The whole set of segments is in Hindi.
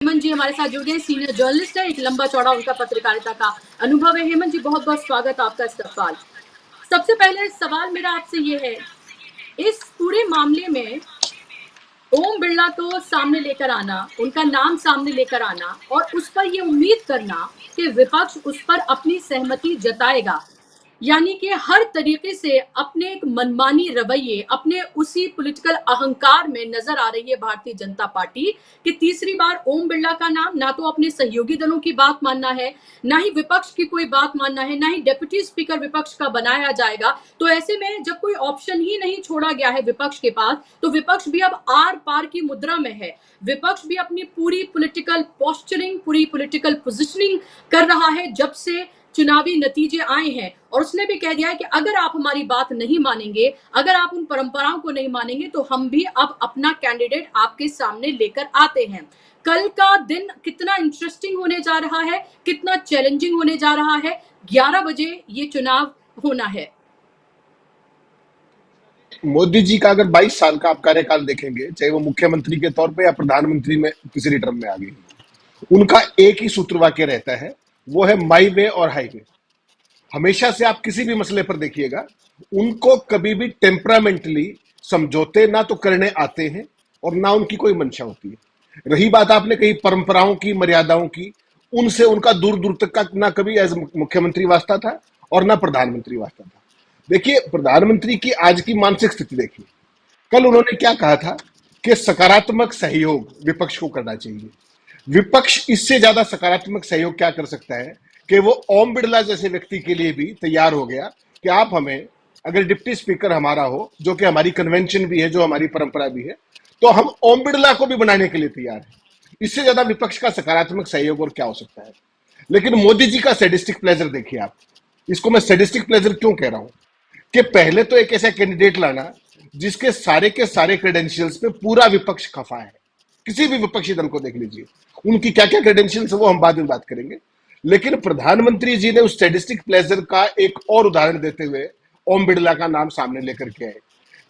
हेमंत जी हमारे साथ जुड़ गए, सीनियर जर्नलिस्ट है, एक लंबा चौड़ा उनका पत्रकारिता का अनुभव है। हेमंत जी बहुत बहुत स्वागत आपका इस्तकबाल। सबसे पहले सवाल मेरा आपसे ये है, इस पूरे मामले में ओम बिरला को सामने लेकर आना, उनका नाम सामने लेकर आना और उस पर ये उम्मीद करना कि विपक्ष उस पर अपनी सहमति जताएगा, यानी कि हर तरीके से अपने एक मनमानी रवैये, अपने उसी पॉलिटिकल अहंकार में नजर आ रही है भारतीय जनता पार्टी कि तीसरी बार ओम बिरला का नाम ना तो अपने सहयोगी दलों की बात मानना है, ना ही विपक्ष की कोई बात मानना है, ना ही डिप्टी स्पीकर विपक्ष का बनाया जाएगा। तो ऐसे में जब कोई ऑप्शन ही नहीं छोड़ा गया है विपक्ष के पास, तो विपक्ष भी अब आर पार की मुद्रा में है। विपक्ष भी अपनी पूरी पॉलिटिकल पोस्चरिंग, पूरी पॉलिटिकल पोजिशनिंग कर रहा है जब से चुनावी नतीजे आए हैं, और उसने भी कह दिया है कि अगर आप हमारी बात नहीं मानेंगे, अगर आप उन परंपराओं को नहीं मानेंगे, तो हम भी अब अपना कैंडिडेट आपके सामने लेकर आते हैं। कल का दिन कितना इंटरेस्टिंग होने जा रहा है, कितना चैलेंजिंग होने जा रहा है। 11 बजे ये चुनाव होना है। मोदी जी का अगर 22 साल का आप कार्यकाल देखेंगे, चाहे वो मुख्यमंत्री के तौर पे या प्रधानमंत्री में किसी टर्म में आ गई, उनका एक ही सूत्र वाक्य रहता है, वो है माई वे और हाईवे। हमेशा से आप किसी भी मसले पर देखिएगा, उनको कभी भी टेम्परामेंटली समझौते ना तो करने आते हैं और ना उनकी कोई मंशा होती है। रही बात आपने कही परंपराओं की, मर्यादाओं की, उनसे उनका दूर दूर तक का ना कभी एज मुख्यमंत्री वास्ता था और ना प्रधानमंत्री वास्ता था। देखिए, प्रधानमंत्री की आज की मानसिक स्थिति देखिए। कल उन्होंने क्या कहा था कि सकारात्मक सहयोग विपक्ष को करना चाहिए। विपक्ष इससे ज्यादा सकारात्मक सहयोग क्या कर सकता है कि वो ओम बिरला जैसे व्यक्ति के लिए भी तैयार हो गया कि आप हमें, अगर डिप्टी स्पीकर हमारा हो, जो कि हमारी कन्वेंशन भी है, जो हमारी परंपरा भी है, तो हम ओम बिरला को भी बनाने के लिए तैयार हैं। इससे ज्यादा विपक्ष का सकारात्मक सहयोग और क्या हो सकता है। लेकिन मोदी जी का सैडिस्टिक प्लेजर देखिए आप। इसको मैं सैडिस्टिक प्लेजर क्यों कह रहा हूं कि पहले तो एक ऐसा कैंडिडेट लाना जिसके सारे के सारे क्रेडेंशियल्स पे पूरा विपक्ष खफा है। किसी भी विपक्षी दल को देख लीजिए, उनकी क्या क्या क्रेडेंशियल्स है वो हम बाद में बात करेंगे। लेकिन प्रधानमंत्री जी ने उस स्टैटिस्टिक प्लेजर का एक और उदाहरण देते हुए ओम बिरला का नाम सामने लेकर के आए।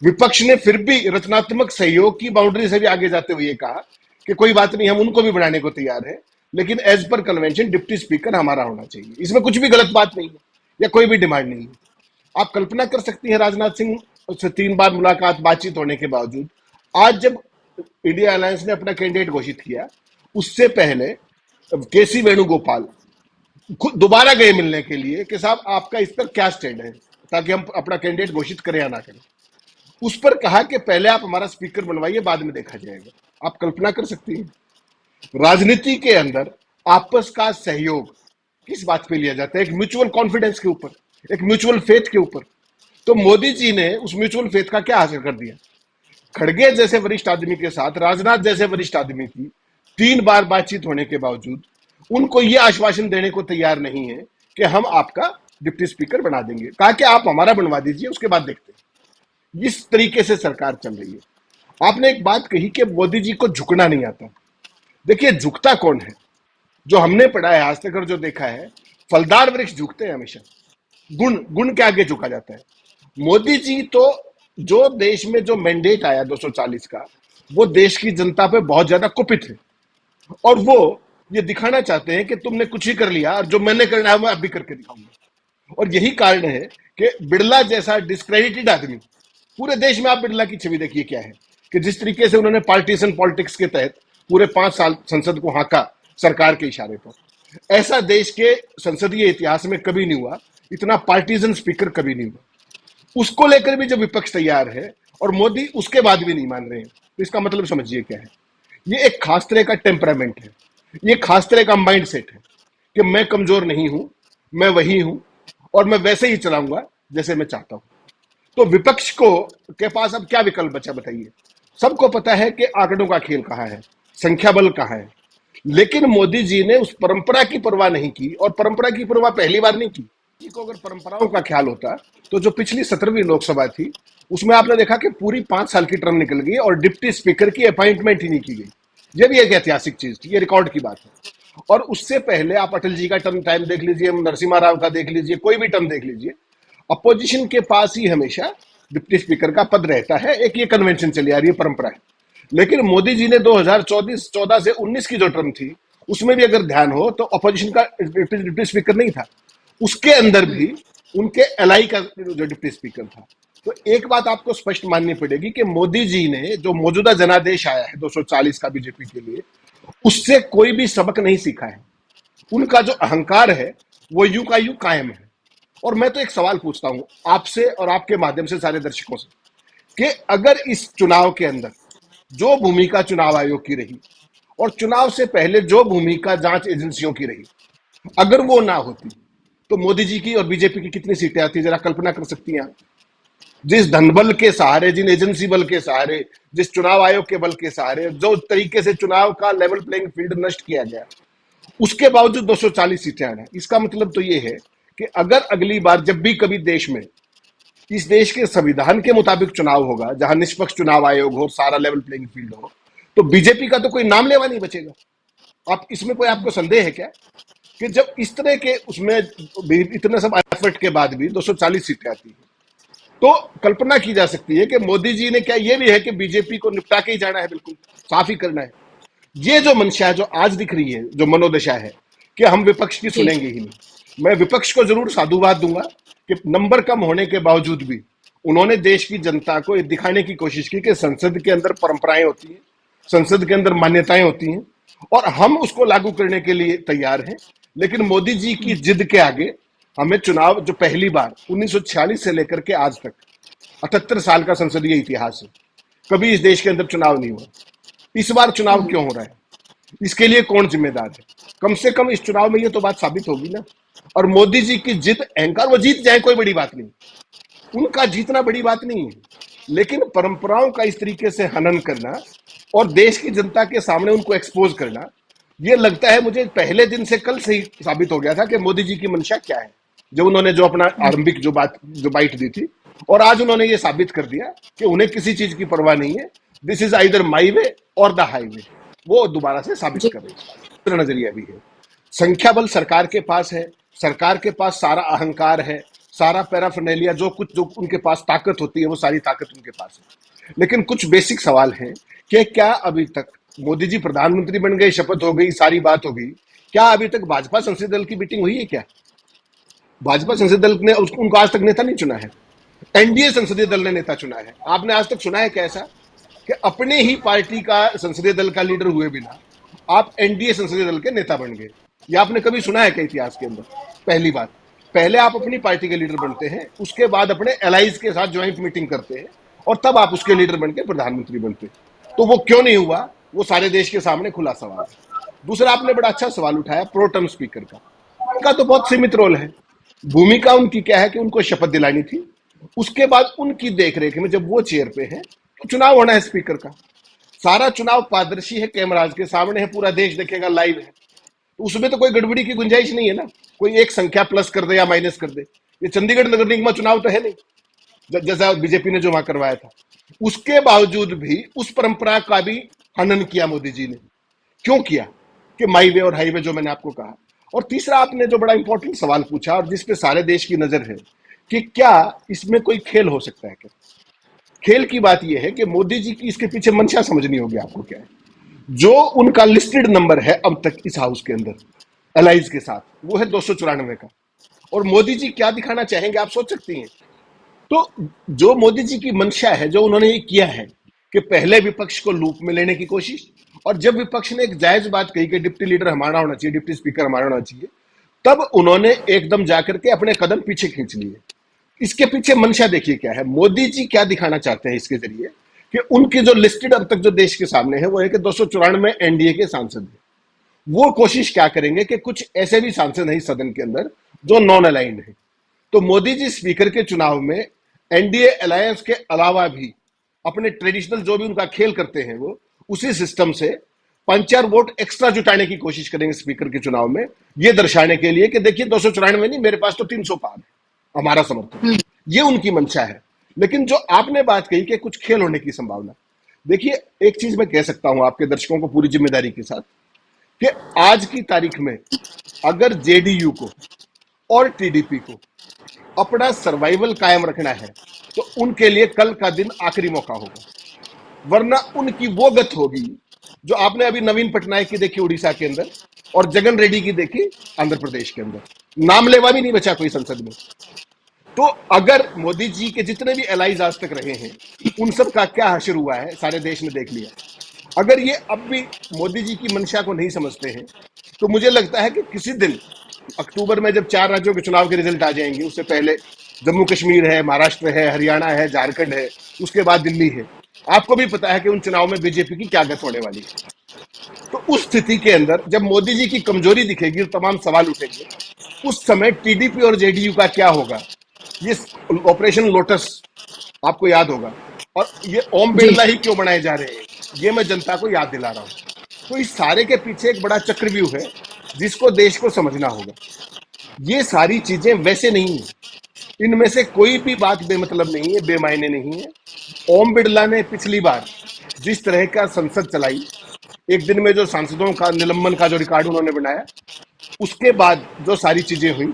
विपक्ष ने फिर भी रचनात्मक सहयोग की बाउंड्री से भी आगे जाते हुए कहा कि कोई बात नहीं, हम उनको भी बनाने को तैयार है, लेकिन as per convention deputy speaker हमारा होना चाहिए। इसमें कुछ भी गलत बात नहीं है या कोई भी डिमांड नहीं है। आप कल्पना कर सकती हैं, राजनाथ सिंह से 3 बार मुलाकात, बातचीत होने के बावजूद आज जब इंडिया अलायंस ने अपना कैंडिडेट घोषित किया, उससे पहले केसी वेणुगोपाल दोबारा गए मिलने के लिए कि साहब आपका इस पर क्या स्टैंड है, ताकि हम अपना कैंडिडेट घोषित करें या ना करें। उस पर कहा कि पहले आप हमारा स्पीकर बनवाइए, बाद में देखा जाएगा। आप कल्पना कर सकती हैं, राजनीति के अंदर आपस का सहयोग किस बात पे लिया जाता है? एक म्यूचुअल कॉन्फिडेंस के ऊपर, एक म्यूचुअल फेथ के ऊपर। तो मोदी जी ने उस म्यूचुअल फेथ का क्या हासिल कर दिया? खड़गे जैसे वरिष्ठ आदमी के साथ राजनाथ जैसे वरिष्ठ आदमी की 3 बार बातचीत होने के बावजूद उनको यह आश्वासन देने को तैयार नहीं है कि हम आपका डिप्टी स्पीकर बना देंगे। कहा कि आप हमारा बनवा दीजिए, उसके बाद देखते हैं। इस तरीके से सरकार चल रही है। आपने एक बात कही कि मोदी जी को झुकना नहीं आता। देखिए, झुकता कौन है? जो हमने पढ़ा है आज तक और जो देखा है, फलदार वृक्ष झुकते हैं हमेशा, गुण के आगे झुका जाता है। मोदी जी तो जो देश में जो मैंडेट आया 240 का, वो देश की जनता पे बहुत ज्यादा कुपित है और वो ये दिखाना चाहते हैं कि तुमने कुछ ही कर लिया और जो मैंने करना है मैं अभी करके दिखाऊंगा। और यही कारण है कि बिरला जैसा डिस्क्रेडिटेड आदमी, पूरे देश में आप बिरला की छवि देखिए क्या है कि जिस तरीके से उन्होंने पार्टीशन पॉलिटिक्स के तहत पूरे 5 साल संसद को हाँका सरकार के इशारे पर। ऐसा देश के संसदीय इतिहास में कभी नहीं हुआ, इतना पार्टीजन स्पीकर कभी नहीं हुआ। उसको लेकर भी जो विपक्ष तैयार है और मोदी उसके बाद भी नहीं मान रहे हैं, तो इसका मतलब समझिए क्या है। ये एक खास तरह का टेम्परामेंट है, ये खास तरह का माइंड सेट है कि मैं कमजोर नहीं हूं, मैं वही हूं और मैं वैसे ही चलाऊंगा जैसे मैं चाहता हूं। तो विपक्ष को के पास अब क्या विकल्प बचा बताइए? सबको पता है कि आंकड़ों का खेल कहां है, संख्या बल कहां है। लेकिन मोदी जी ने उस परंपरा की परवाह नहीं की, और परंपरा की परवाह पहली बार नहीं की। को अगर परंपराओं का ख्याल होता तो जो पिछली 17वीं लोकसभा थी उसमें आपने देखा कि पूरी 5 साल की टर्म निकल गई और डिप्टी स्पीकर की अपॉइंटमेंट ही नहीं की गई। यह भी एक ऐतिहासिक चीज थी, ये रिकॉर्ड की बात है। और उससे पहले आप अटल जी का टर्म टाइम देख लीजिए, नरसिम्हा राव का देख लीजिए, कोई भी टर्म देख लीजिए, अपोजिशन के पास ही हमेशा डिप्टी स्पीकर का पद रहता है। एक ये कन्वेंशन चली आ रही है, परंपरा है। लेकिन मोदी जी ने 2014 से 19 की जो टर्म थी, उसमें भी अगर ध्यान हो तो अपोजिशन का डिप्टी स्पीकर नहीं था, उसके अंदर हुँ, भी उनके एलआई का जो डिप्टी स्पीकर था। तो एक बात आपको स्पष्ट माननी पड़ेगी कि मोदी जी ने जो मौजूदा जनादेश आया है 240 का बीजेपी के लिए, उससे कोई भी सबक नहीं सीखा है। उनका जो अहंकार है वो यूं का यूं कायम है। और मैं तो एक सवाल पूछता हूं आपसे और आपके माध्यम से सारे दर्शकों से, कि अगर इस चुनाव के अंदर जो भूमिका चुनाव आयोग की रही और चुनाव से पहले जो भूमिका जांच एजेंसियों की रही, अगर वो ना होती तो मोदी जी की और बीजेपी की कितनी सीटें आती, जरा कल्पना कर सकती हैं आप? जिस धनबल के सहारे, जिन एजेंसी बल के सहारे, जिस चुनाव आयोग के बल के सहारे, जो तरीके से चुनाव का लेवल प्लेइंग फील्ड नष्ट किया गया, उसके बावजूद 240 सीटें आना, इसका मतलब तो ये है कि अगर अगली बार जब भी कभी देश में इस देश के संविधान के मुताबिक चुनाव होगा, जहां निष्पक्ष चुनाव आयोग हो, सारा लेवल प्लेइंग फील्ड हो, तो बीजेपी का तो कोई नाम लेवा नहीं बचेगा। आप इसमें कोई आपको संदेह है क्या कि जब इस तरह के उसमें इतने सब एफर्ट के बाद भी 240 सीटें आती है, तो कल्पना की जा सकती है कि मोदी जी ने क्या ये भी है कि बीजेपी को निपटा के ही जाना है, बिल्कुल साफ ही करना है। ये जो मंशा है, जो आज दिख रही है, जो मनोदशा है कि हम विपक्ष की जी, सुनेंगे ही नहीं, मैं विपक्ष को जरूर साधुवाद दूंगा कि नंबर कम होने के बावजूद भी उन्होंने देश की जनता को ये दिखाने की कोशिश की कि संसद के अंदर परंपराएं होती हैं, संसद के अंदर मान्यताएं होती हैं और हम उसको लागू करने के लिए तैयार हैं। लेकिन मोदी जी की हुँ, जिद के आगे हमें चुनाव, जो पहली बार 1946 से लेकर के आज तक 78 साल का संसदीय इतिहास है, कभी इस देश के अंदर चुनाव नहीं हुआ। इस बार चुनाव हुँ, क्यों हो रहा है, इसके लिए कौन जिम्मेदार है? कम से कम इस चुनाव में ये तो बात साबित होगी ना। और मोदी जी की जिद, अहंकार, वो जीत जाए कोई बड़ी बात नहीं, उनका जीतना बड़ी बात नहीं है, लेकिन परंपराओं का इस तरीके से हनन करना और देश की जनता के सामने उनको एक्सपोज करना, ये लगता है मुझे पहले दिन से कल से ही साबित हो गया था कि मोदी जी की मंशा क्या है, जब उन्होंने जो अपना हुँ, आरंभिक जो बाइट दी थी। और आज उन्होंने ये साबित कर दिया कि उन्हें किसी चीज की परवाह नहीं है। दिस इज आइदर माई वे और द हाईवे, वो दोबारा से साबित जी, कर रही है। दूसरा नजरिया भी है, संख्या बल सरकार के पास है, सरकार के पास सारा अहंकार है, सारा पैराफर्नेलिया, जो कुछ जो उनके पास ताकत होती है वो सारी ताकत उनके पास है। लेकिन कुछ बेसिक सवाल हैं कि क्या अभी तक मोदी जी प्रधानमंत्री बन गए, शपथ हो गई, सारी बात हो गई, क्या अभी तक भाजपा संसदीय दल की मीटिंग हुई है क्या? भाजपा संसदीय दल ने उनको आज तक नेता नहीं चुना है। एनडीए संसदीय दल ने नेता चुना है। आपने आज तक सुना है कैसा कि अपने ही पार्टी का संसदीय दल का लीडर हुए बिना आप एनडीए संसदीय दल के नेता बन गए? ये आपने कभी सुना है क्या इतिहास के अंदर? पहली बात, पहले आप अपनी पार्टी के लीडर बनते हैं, उसके बाद अपने एलाइज के साथ ज्वाइंट मीटिंग करते हैं और तब आप उसके लीडर बनकर प्रधानमंत्री बनते हैं। तो वो क्यों नहीं हुआ, वो सारे देश के सामने खुला सवाल है। दूसरा, आपने बड़ा अच्छा सवाल उठाया प्रो टर्म स्पीकर का। उनका तो बहुत सीमित रोल है। भूमिका उनकी क्या है कि उनको शपथ दिलानी थी, उसके बाद उनकी देखरेख में जब वो चेयर पे है तो चुनाव होना है स्पीकर का। सारा चुनाव पारदर्शी है, कैमराज के सामने है, पूरा देश देखेगा, लाइव है, तो उसमें तो कोई गड़बड़ी की गुंजाइश नहीं है ना। कोई एक संख्या प्लस कर दे या माइनस कर दे। ये चंडीगढ़ नगर निगम चुनाव तो है नहीं जैसा बीजेपी ने जो वहां करवाया था। उसके बावजूद भी उस परंपरा का भी हनन किया मोदी जी ने। क्यों किया? कि माई वे और हाईवे, जो मैंने आपको कहा। और तीसरा, आपने जो बड़ा इंपॉर्टेंट सवाल पूछा और जिसपे सारे देश की नजर है कि क्या इसमें कोई खेल हो सकता है क्या? खेल की बात यह है कि मोदी जी की इसके पीछे मंशा समझनी होगी आपको क्या है। जो उनका लिस्टेड नंबर है अब तक इस हाउस के अंदर एलाइज के साथ, वो है 294 का। और मोदी जी क्या दिखाना चाहेंगे आप सोच सकती हैं। तो जो मोदी जी की मंशा है, जो उन्होंने ये किया है कि पहले विपक्ष को लूप में लेने की कोशिश, और जब विपक्ष ने एक जायज बात कही कि डिप्टी लीडर हमारा होना चाहिए, डिप्टी स्पीकर हमारा होना चाहिए, तब उन्होंने एकदम जाकर के अपने कदम पीछे खींच लिए। इसके पीछे मंशा देखिए क्या है, मोदी जी क्या दिखाना चाहते हैं इसके जरिए कि उनकी जो लिस्टेड अब तक जो देश के सामने है वो है कि 294 एनडीए के सांसद हैं। वो कोशिश क्या करेंगे कि कुछ ऐसे भी सांसद हैं इस सदन के अंदर जो नॉन अलाइंड है। तो मोदी जी स्पीकर के चुनाव में एनडीए अलायंस के अलावा भी अपने ट्रेडिशनल जो भी उनका खेल करते हैं, वो उसी सिस्टम से 5-4 वोट एक्स्ट्रा जुटाने की कोशिश करेंगे स्पीकर के चुनाव में, ये दर्शाने के लिए कि देखिए 294 नहीं, मेरे पास तो 300 पार है हमारा समर्थन। हुँ, ये उनकी मंशा है। लेकिन जो आपने बात कही कि कुछ खेल होने की संभावना, देखिए एक चीज मैं कह सकता हूं आपके दर्शकों को पूरी जिम्मेदारी के साथ कि आज की तारीख में अगर जेडीयू को और टीडीपी को अपना सर्वाइवल कायम रखना है तो उनके लिए कल का दिन आखिरी मौका होगा। वरना उनकी वो गत होगी जो आपने अभी नवीन पटनायक की देखी उड़ीसा के अंदर, और जगन रेड्डी की देखी आंध्र प्रदेश के अंदर। नाम लेवा भी नहीं बचा कोई संसद में। तो अगर मोदी जी के जितने भी एलाइज आज तक रहे हैं, उन सब का क्या हश्र हुआ है सारे देश ने देख लिया। अगर ये अब भी मोदी जी की मंशा को नहीं समझते हैं, तो मुझे लगता है कि किसी दिन अक्टूबर में जब 4 राज्यों के चुनाव के रिजल्ट आ जाएंगे, उससे पहले जम्मू कश्मीर है, महाराष्ट्र है, हरियाणा है, झारखंड है, उसके बाद दिल्ली है, आपको भी पता है कि उन चुनाव में बीजेपी की क्या गत होने वाली है। तो उस स्थिति के अंदर जब मोदी जी की कमजोरी दिखेगी और तमाम सवाल उठेंगे, उस समय टीडीपी और जेडीयू का क्या होगा, ये ऑपरेशन लोटस आपको याद होगा। और ये ओम जी बिरला ही क्यों बनाए जा रहे हैं, ये मैं जनता को याद दिला रहा हूं। तो इस सारे के पीछे एक बड़ा चक्रव्यूह है जिसको देश को समझना होगा। ये सारी चीजें वैसे नहीं है, इनमें से कोई भी बात बेमतलब नहीं है, बेमायने नहीं है। ओम बिरला ने पिछली बार जिस तरह का संसद चलाई, एक दिन में जो सांसदों का निलंबन का जो रिकॉर्ड उन्होंने बनाया, उसके बाद जो सारी चीजें हुई,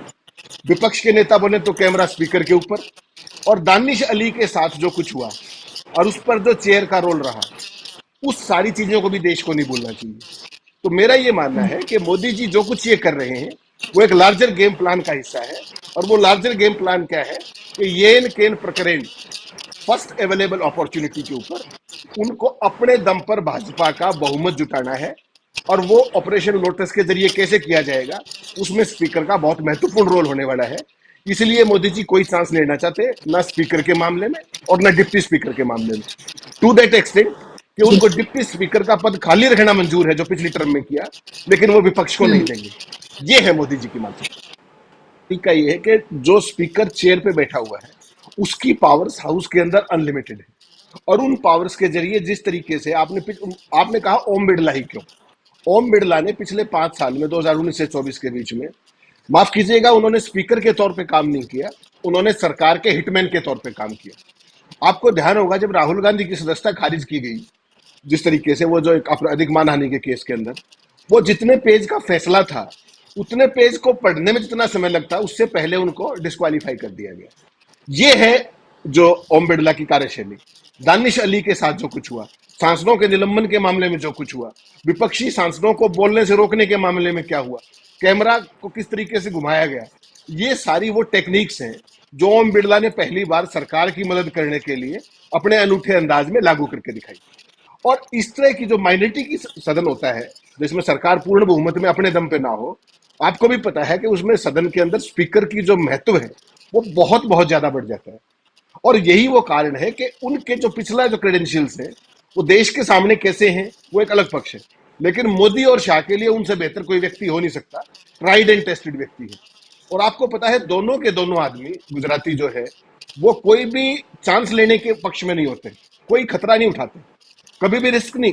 विपक्ष के नेता बोले तो कैमरा स्पीकर के ऊपर, और दानिश अली के साथ जो कुछ हुआ और उस पर जो चेयर का रोल रहा, उस सारी चीजों को भी देश को नहीं भूलना चाहिए। तो मेरा ये मानना है कि मोदी जी जो कुछ ये कर रहे हैं, वो एक लार्जर गेम प्लान का हिस्सा है। और वो लार्जर गेम प्लान क्या है कि येन केन प्रकरण, फर्स्ट अवेलेबल अपॉर्चुनिटी के ऊपर उनको अपने दम पर भाजपा का बहुमत जुटाना है। और वो ऑपरेशन लोटस के जरिए कैसे किया जाएगा, उसमें स्पीकर का बहुत महत्वपूर्ण रोल होने वाला है। इसलिए मोदी जी कोई चांस लेना चाहते, ना स्पीकर के मामले में और ना डिप्टी स्पीकर के मामले में, टू दैट एक्सटेंट कि जी उनको डिप्टी स्पीकर का पद खाली रखना मंजूर है जो पिछली टर्म में किया, लेकिन वो विपक्ष को नहीं हम्म देंगे। ये है मोदी जी की मानसिकता। का ये है कि जो स्पीकर चेयर पे बैठा हुआ है, उसकी पावर्स हाउस के अंदर अनलिमिटेड है। और उन पावर्स के जरिए जिस तरीके से आपने कहा ओम बिरला ही क्यों, ओम बिरला ने पिछले 5 साल में 2019 से 24 के बीच में, माफ कीजिएगा, उन्होंने स्पीकर के तौर पे काम नहीं किया, उन्होंने सरकार के हिटमैन के तौर पे काम किया। आपको ध्यान होगा जब राहुल गांधी की सदस्यता खारिज की गई, जिस तरीके से वो जो एक आपराधिक मानहानि के केस के अंदर, वो जितने पेज का फैसला था, उतने पेज को पढ़ने में जितना समय लगता, उससे पहले उनको डिस्क्वालीफाई कर दिया गया। ये है जो ओम बिरला की कार्यशैली। दानिश अली के साथ जो कुछ हुआ, सांसदों के निलंबन के मामले में जो कुछ हुआ, विपक्षी सांसदों को बोलने से रोकने के मामले में क्या हुआ, कैमरा को किस तरीके से घुमाया गया, ये सारी वो टेक्निक्स हैं जो ओम बिरला ने पहली बार सरकार की मदद करने के लिए अपने अनूठे अंदाज में लागू करके दिखाई। और इस तरह की जो माइनॉरिटी की सदन होता है, जिसमें सरकार पूर्ण बहुमत में अपने दम पे ना हो, आपको भी पता है कि उसमें सदन के अंदर स्पीकर की जो महत्व है वो बहुत बहुत ज्यादा बढ़ जाता है। और यही वो कारण है कि उनके जो पिछला जो क्रेडेंशियल्स है, वो देश के सामने कैसे हैं, वो एक अलग पक्ष है। लेकिन मोदी और शाह के लिए उनसे बेहतर कोई व्यक्ति हो नहीं सकता, ट्राइड एंड टेस्टेड व्यक्ति है। और आपको पता है दोनों के दोनों आदमी गुजराती जो है, वो कोई भी चांस लेने के पक्ष में नहीं होते, कोई खतरा नहीं उठाते, कभी भी रिस्क नहीं।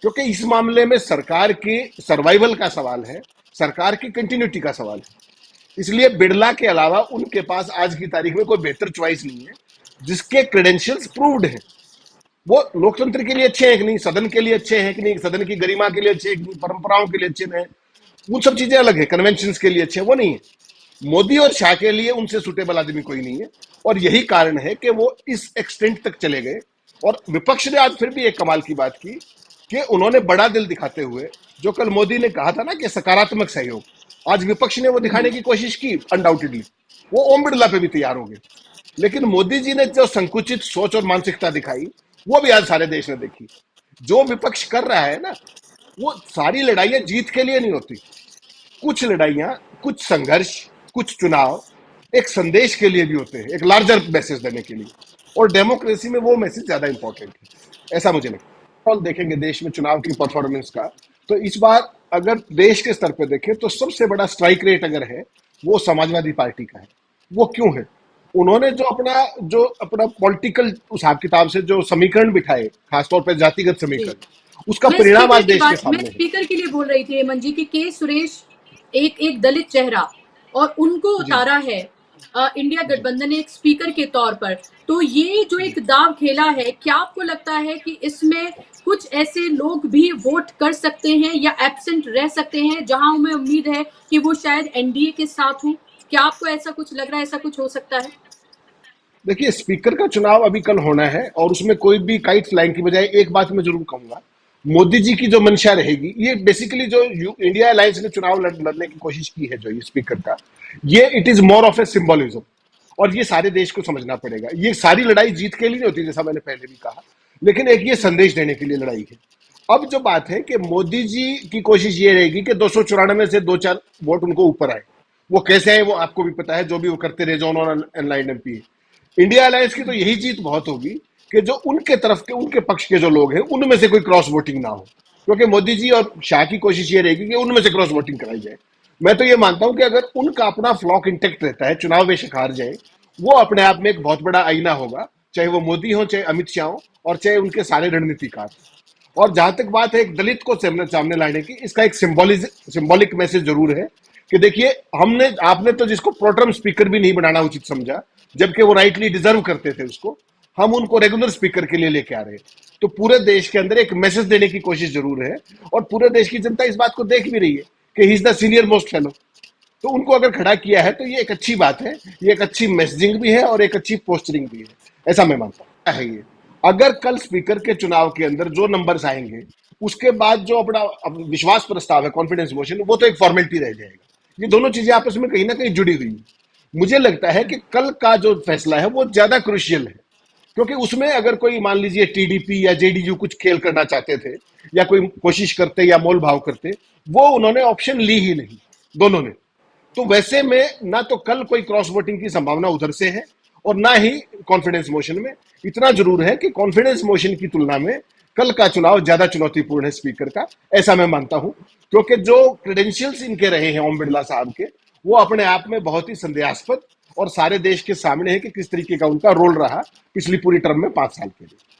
क्योंकि इस मामले में सरकार की सर्वाइवल का सवाल है, सरकार की कंटिन्यूटी का सवाल है। इसलिए बिरला के अलावा उनके पास आज की तारीख में कोई बेहतर चॉइस नहीं है जिसके क्रेडेंशियल्स प्रूव्ड हैं। वो लोकतंत्र के लिए अच्छे हैं कि नहीं, सदन के लिए अच्छे हैं कि नहीं, सदन की गरिमा के लिए अच्छे हैं कि नहीं, परंपराओं के लिए अच्छे हैं, वो सब चीजें अलग है, कन्वेंशन के लिए अच्छे हैं, वो नहीं है। मोदी और शाह के लिए उनसे सुटेबल आदमी कोई नहीं है। और यही कारण है कि वो इस एक्सटेंट तक चले गए। और विपक्ष ने आज फिर भी एक कमाल की बात की कि उन्होंने बड़ा दिल दिखाते हुए, जो कल मोदी ने कहा था ना कि सकारात्मक सहयोग, आज विपक्ष ने वो दिखाने की कोशिश की अनडाउटेडली, वो ओम बिरला पे भी तैयार हो गए। लेकिन मोदी जी ने जो संकुचित सोच और मानसिकता दिखाई, वो भी आज सारे देश ने देखी। जो विपक्ष कर रहा है ना, वो सारी लड़ाइयां जीत के लिए नहीं होती। कुछ लड़ाइयां, कुछ संघर्ष, कुछ चुनाव एक संदेश के लिए भी होते हैं, एक लार्जर मैसेज देने के लिए। और डेमोक्रेसी में वो मैसेज ज्यादा इंपॉर्टेंट है, ऐसा मुझे लगता है। और देखेंगे देश में चुनाव की परफॉर्मेंस का, तो इस बार अगर देश के स्तर पर देखें तो सबसे बड़ा स्ट्राइक रेट अगर है, वो समाजवादी पार्टी का है। वो क्यों है? उन्होंने जो अपना पॉलिटिकल हिसाब किताब से जो समीकरण बिठाए, खासतौर पर जातिगत जी समीकरण, उसका परिणाम आज देश के मैं सामने है। स्पीकर के लिए बोल रही थी हेमंत जी कि के सुरेश एक एक दलित चेहरा, और उनको जी उतारा है इंडिया जी। गठबंधन ने एक स्पीकर के तौर पर। तो ये जो एक दाव खेला है, क्या आपको लगता है कि इसमें कुछ ऐसे लोग भी वोट कर सकते हैं या एब्सेंट रह सकते हैं जहां हमें उम्मीद है कि वो शायद एनडीए के साथ हो? क्या आपको ऐसा कुछ लग रहा है, ऐसा कुछ हो सकता है? देखिए, स्पीकर का चुनाव अभी कल होना है और उसमें कोई भी काइट फ्लाइंग की बजाय एक बात मैं जरूर कहूंगा, मोदी जी की जो मंशा रहेगी, ये बेसिकली जो इंडिया अलायंस ने चुनाव लड़ने की कोशिश की है, जो ये स्पीकर का, ये it is more of A symbolism. और ये सारे देश को समझना पड़ेगा, ये सारी लड़ाई जीत के लिए नहीं होती, जैसा मैंने पहले भी कहा, लेकिन एक ये संदेश देने के लिए लड़ाई है। अब जो बात है कि मोदी जी की कोशिश ये रहेगी कि 294 से 2-4 वोट उनको ऊपर आए। वो कैसे आए वो आपको भी पता है, जो भी वो करते रहे, जो उन्होंने लाइन एमपी। इंडिया अलायंस की तो यही जीत बहुत होगी कि जो उनके तरफ के, उनके पक्ष के जो लोग हैं, उनमें से कोई क्रॉस वोटिंग ना हो, क्योंकि मोदी जी और शाह की कोशिश ये रहेगी कि उनमें से क्रॉस वोटिंग कराई जाए। मैं तो ये मानता हूं कि अगर उनका अपना फ्लॉक इंटेक्ट रहता है, चुनाव बेशक हार जाए, वो अपने आप में एक बहुत बड़ा आईना होगा, चाहे वो मोदी हो, चाहे अमित शाह हो, और चाहे उनके सारे रणनीतिकार। और जहां तक बात है एक दलित को सामने सामने लाने की, इसका एक सिंबॉलिक मैसेज जरूर है कि देखिए, हमने आपने तो जिसको प्रोटर्म स्पीकर भी नहीं बनाना उचित समझा, जबकि वो राइटली डिजर्व करते थे उसको, हम उनको रेगुलर स्पीकर के लिए लेके आ रहे हैं। तो पूरे देश के अंदर एक मैसेज देने की कोशिश जरूर है, और पूरे देश की जनता इस बात को देख भी रही है कि he is the senior most fellow. तो उनको अगर खड़ा किया है तो ये एक अच्छी बात है, ये एक अच्छी मैसेजिंग भी है और एक अच्छी पोस्टरिंग भी है, ऐसा मैं मानता हूँ। क्या है ये, अगर कल स्पीकर के चुनाव के अंदर जो नंबर्स आएंगे, उसके बाद जो अपना विश्वास प्रस्ताव है, कॉन्फिडेंस मोशन, वो तो एक फॉर्मेलिटी रह जाएगा। ये दोनों चीजें आपस में कहीं ना कहीं जुड़ी हुई है। मुझे लगता है कि कल का जो फैसला है वो ज्यादा क्रुशियल है, क्योंकि उसमें अगर कोई मान लीजिए टीडीपी या जेडीयू कुछ खेल करना चाहते थे, या कोई कोशिश करते या मोल भाव करते, वो उन्होंने ऑप्शन ली ही नहीं, दोनों ने। तो वैसे में ना तो कल कोई क्रॉस वोटिंग की संभावना उधर से है, और ना ही कॉन्फिडेंस मोशन में। इतना जरूर है कि कॉन्फिडेंस मोशन की तुलना में कल का चुनाव ज्यादा चुनौतीपूर्ण है स्पीकर का, ऐसा मैं मानता हूं, क्योंकि जो क्रेडेंशियल्स इनके रहे हैं ओम बिरला साहब के, वो अपने आप में बहुत ही संदेहास्पद और सारे देश के सामने है कि किस तरीके का उनका रोल रहा पिछली पूरी टर्म में 5 साल के लिए।